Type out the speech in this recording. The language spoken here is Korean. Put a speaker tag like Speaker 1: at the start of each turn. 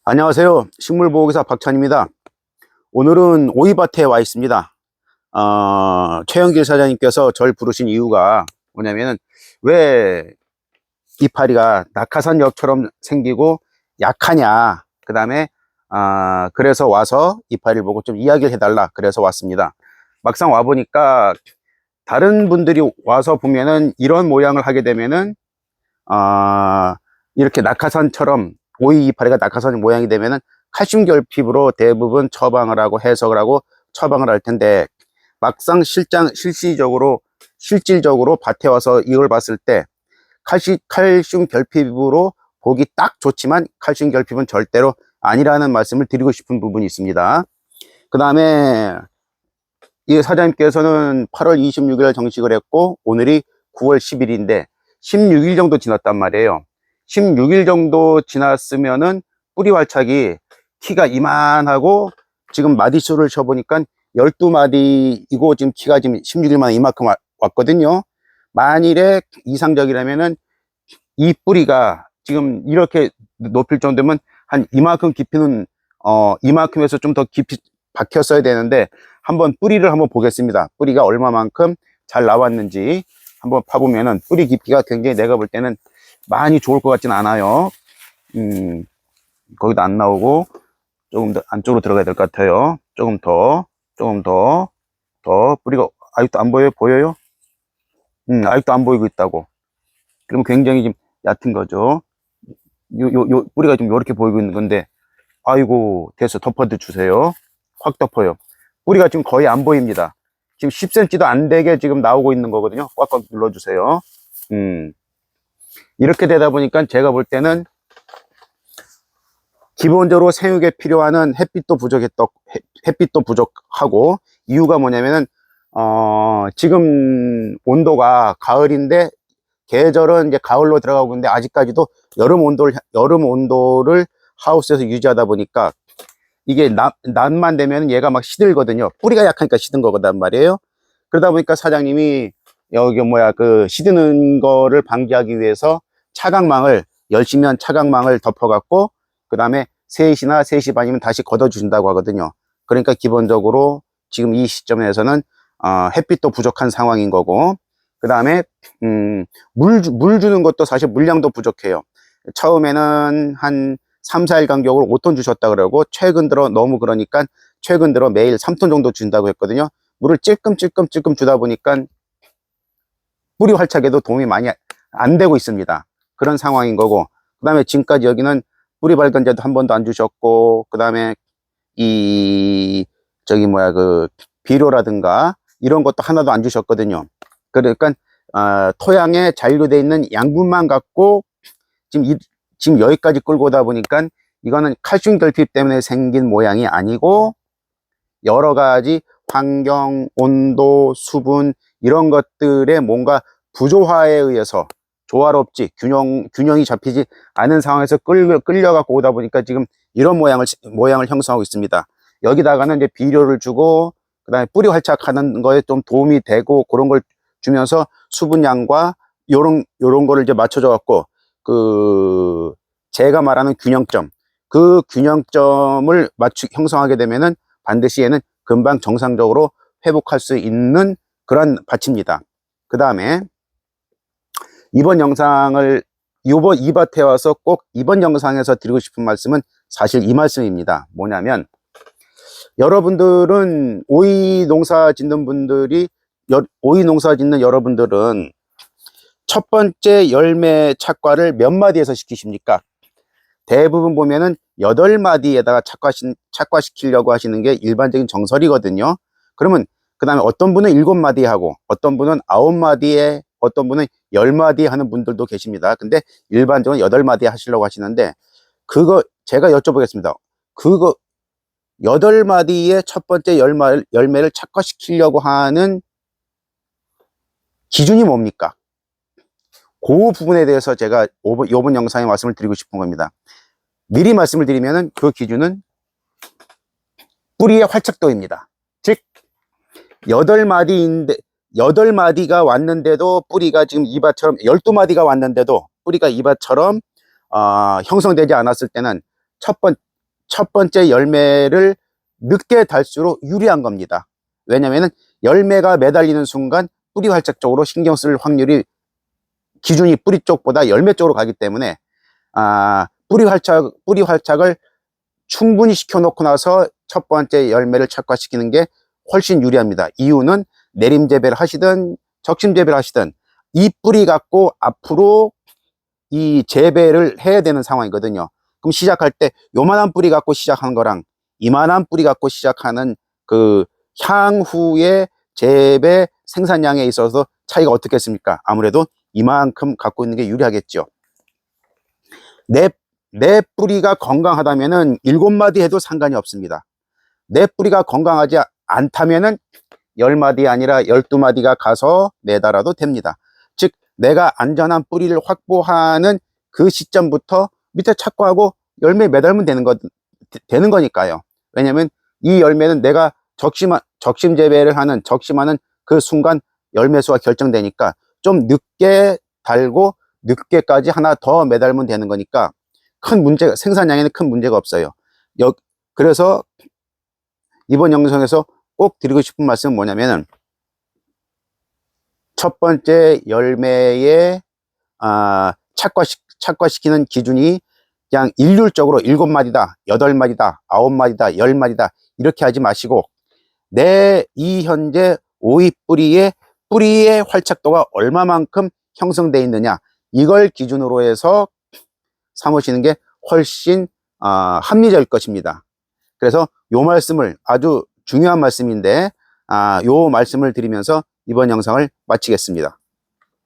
Speaker 1: 안녕하세요. 식물보호기사 박찬입니다. 오늘은 오이밭에 와 있습니다. 최영길 사장님께서 절 부르신 이유가 뭐냐면은 왜 이파리가 낙하산역처럼 생기고 약하냐. 그 다음에 그래서 와서 이파리를 보고 좀 이야기를 해달라. 그래서 왔습니다. 막상 와보니까 다른 분들이 와서 보면은 이런 모양을 하게 되면은 이렇게 낙하산처럼 오이 이파리가 낙하산 모양이 되면은 칼슘 결핍으로 대부분 처방을 하고 해석을 하고 처방을 할 텐데, 막상 실질적으로 밭에 와서 이걸 봤을 때 칼슘 결핍으로 보기 딱 좋지만 칼슘 결핍은 절대로 아니라는 말씀을 드리고 싶은 부분이 있습니다. 그 다음에 이 사장님께서는 8월 26일 정식을 했고 오늘이 9월 10일인데 16일 정도 지났단 말이에요. 16일 정도 지났으면은 뿌리 활착이 키가 이만하고, 지금 마디수를 쳐보니까 12마디이고 지금 키가 지금 16일 만에 이만큼 왔거든요. 만일에 이상적이라면은 이 뿌리가 지금 이렇게 높일 정도면 한 이만큼 깊이는 이만큼에서 좀 더 깊이 박혔어야 되는데, 한번 뿌리를 한번 보겠습니다. 뿌리가 얼마만큼 잘 나왔는지 한번 파보면은 뿌리 깊이가 굉장히 내가 볼 때는 많이 좋을 것 같진 않아요. 거기도 안 나오고 조금 더 안쪽으로 들어가야 될 것 같아요. 조금 더 뿌리가 아직도 안 보여요? 보여요? 아직도 안 보이고 있다고. 그럼 굉장히 좀 얕은 거죠. 요 뿌리가 좀 이렇게 보이고 있는 건데, 아이고 됐어, 덮어 주세요. 확 덮어요. 뿌리가 지금 거의 안 보입니다. 지금 10cm도 안 되게 지금 나오고 있는 거거든요. 꽉꽉 눌러주세요. 이렇게 되다 보니까 제가 볼 때는 기본적으로 생육에 필요한 햇빛도 부족하고, 이유가 뭐냐면은 지금 온도가 가을인데 계절은 이제 가을로 들어가고 있는데 아직까지도 여름 온도를 하우스에서 유지하다 보니까 이게 낮만 되면 얘가 막 시들거든요. 뿌리가 약하니까 시든 거단 말이에요. 그러다 보니까 사장님이 여기 그 시드는 거를 방지하기 위해서 차광망을, 열시면 차광망을 덮어갖고 그 다음에 3시나 3시 반이면 다시 걷어주신다고 하거든요. 그러니까 기본적으로 지금 이 시점에서는 햇빛도 부족한 상황인 거고, 그 다음에 물 주는 것도 사실 물량도 부족해요. 처음에는 한 3, 4일 간격으로 5톤 주셨다 그러고, 최근 들어 매일 3톤 정도 준다고 했거든요. 물을 찔끔 주다 보니까 뿌리 활착에도 도움이 많이 안 되고 있습니다. 그런 상황인 거고, 그 다음에 지금까지 여기는 뿌리 발간제도 한 번도 안 주셨고, 그 다음에 비료라든가 이런 것도 하나도 안 주셨거든요. 그러니까 토양에 잔류되어 있는 양분만 갖고 지금 여기까지 끌고 오다 보니까 이거는 칼슘 결핍 때문에 생긴 모양이 아니고, 여러 가지 환경, 온도, 수분 이런 것들의 뭔가 부조화에 의해서 조화롭지 균형이 잡히지 않은 상황에서 끌려갖고 오다 보니까 지금 이런 모양을 형성하고 있습니다. 여기다가는 이제 비료를 주고 그다음에 뿌리 활착하는 거에 좀 도움이 되고 그런 걸 주면서 수분량과 요런 거를 이제 맞춰줘 갖고 제가 말하는 그 균형점을 형성하게 되면은 반드시 얘는 금방 정상적으로 회복할 수 있는 그런 밭입니다. 그 다음에 이 밭에 와서 꼭 이번 영상에서 드리고 싶은 말씀은 사실 이 말씀입니다. 뭐냐면, 여러분들은 오이 농사 짓는 여러분들은 첫 번째 열매 착과를 몇 마디에서 시키십니까? 대부분 보면은 8마디에다가 착과시키려고 하시는 게 일반적인 정설이거든요. 그러면 그 다음에 어떤 분은 7마디 하고, 어떤 분은 9마디에, 어떤 분은 10마디 하는 분들도 계십니다. 근데 일반적으로 8마디 하시려고 하시는데, 제가 여쭤보겠습니다. 8마디에 첫 번째 열매를 착과시키려고 하는 기준이 뭡니까? 그 부분에 대해서 제가 이번 영상에 말씀을 드리고 싶은 겁니다. 미리 말씀을 드리면은 그 기준은 뿌리의 활착도입니다. 즉 8마디가 왔는데도 뿌리가 지금 이밭처럼 12마디가 왔는데도 뿌리가 이밭처럼 형성되지 않았을 때는 첫 번째 열매를 늦게 달수록 유리한 겁니다. 왜냐면은 열매가 매달리는 순간 뿌리 활착 쪽으로 신경 쓸 확률이 기준이 뿌리 쪽보다 열매 쪽으로 가기 때문에 뿌리 활착을 충분히 시켜놓고 나서 첫 번째 열매를 착과시키는 게 훨씬 유리합니다. 이유는 내림 재배를 하시든 적심 재배를 하시든 이 뿌리 갖고 앞으로 이 재배를 해야 되는 상황이거든요. 그럼 시작할 때 요만한 뿌리 갖고 시작하는 거랑 이만한 뿌리 갖고 시작하는 그 향후의 재배 생산량에 있어서 차이가 어떻겠습니까? 아무래도 이만큼 갖고 있는 게 유리하겠죠. 내 뿌리가 건강하다면은 7마디 해도 상관이 없습니다. 내 뿌리가 건강하지 않다면은 10마디 아니라 12마디가 가서 매달아도 됩니다. 즉 내가 안전한 뿌리를 확보하는 그 시점부터 밑에 착과하고 열매 매달면 되는 거니까요. 왜냐면 이 열매는 내가 적심 재배를 하는 적심하는 그 순간 열매 수가 결정되니까 좀 늦게 달고 늦게까지 하나 더 매달면 되는 거니까 생산량에는 큰 문제가 없어요. 그래서 이번 영상에서 꼭 드리고 싶은 말씀은 뭐냐면은 첫 번째 열매에 착과시키는 기준이 그냥 일률적으로 7마디다, 8마디다, 9마디다, 10마디다 이렇게 하지 마시고 이 현재 오이 뿌리의 활착도가 얼마만큼 형성되어 있느냐 이걸 기준으로 해서 삼으시는 게 훨씬 합리적일 것입니다. 그래서 요 말씀을 아주 중요한 말씀인데 요 말씀을 드리면서 이번 영상을 마치겠습니다.